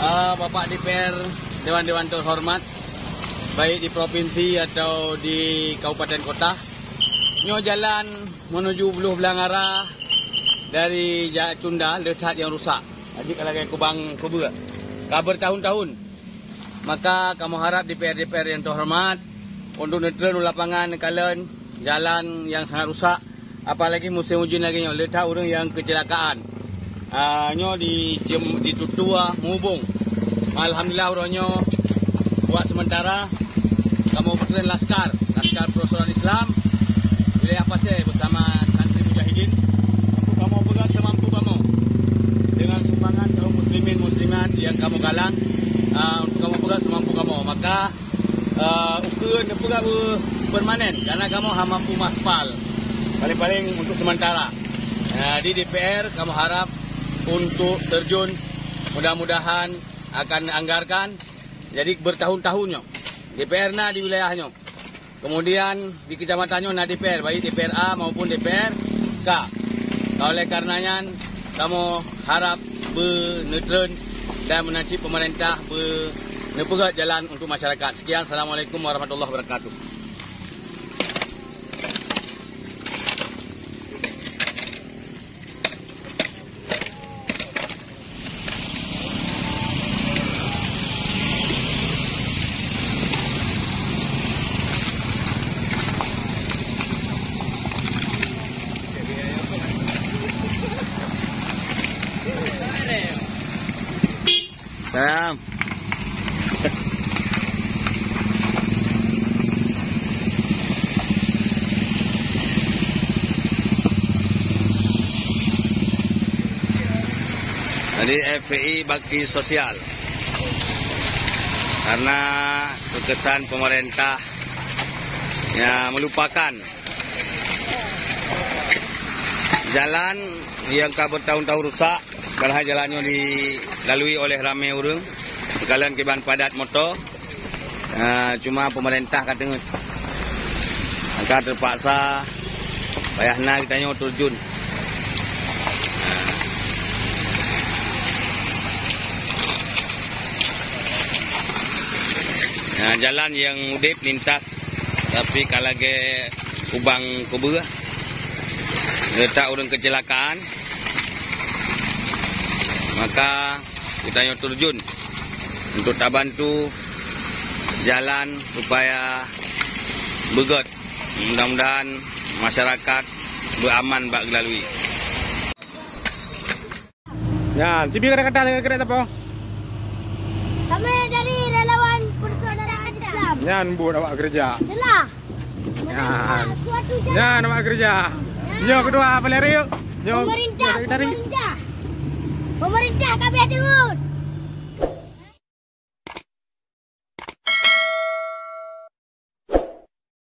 Bapak DPR, Dewan-Dewan terhormat, baik di provinsi atau di kabupaten kota. Nyo jalan menuju Beluh Belangara dari Cunda, letak yang rusak. Jadi kalau kayak kubang kubur, kabar tahun-tahun. Maka kamu harap DPR yang terhormat untuk netral lapangan kalian jalan yang sangat rusak. Apalagi musim hujan lagi nyo, letak orang yang kecelakaan. Nyo ditutua menghubung. Alhamdulillah orangnya buat sementara kamu bertren Laskar Persaudaraan Islam wilayah Pasir bersama santri mujahidin untuk kamu pegang semampu kamu dengan sumbangan kaum muslimin muslimat yang kamu galang untuk kamu pegang semampu kamu. Maka ukuran pegang permanen karena kamu mampu maspal paling-paling untuk sementara. Di DPR kamu harap untuk terjun, mudah-mudahan akan anggarkan jadi bertahun-tahunnya DPR na di wilayahnya. Kemudian di kecamatannya na DPR, baik DPR A maupun DPR K. Oleh karenanya kamu harap bernetron dan menancip pemerintah bernepegat jalan untuk masyarakat. Sekian, Assalamualaikum warahmatullahi wabarakatuh. Salam. Jadi FPI bakti sosial karena kekesan pemerintah yang melupakan jalan yang bertahun-tahun rusak. Karena jalannya dilalui oleh ramai orang, sekalian keban padat motor. Cuma pemerintah katanya maka terpaksa payahna kitanya terjun. Jalan yang udip lintas, tapi kalau ke kubang kubur, letak orang kecelakaan. Maka kita yang terjun untuk tak bantu jalan supaya begot. Mudah-mudahan masyarakat beraman bak lalui. Ya, cibi kata-kata apa? Kami dari relawan Persaudaraan Islam. Nyan bu awak kerja. Telah. Nyan. Suatu jalan. Nyan awak kerja. Nyo kedua apa lari yuk? Pemerintah. Pemerintah kami dengar.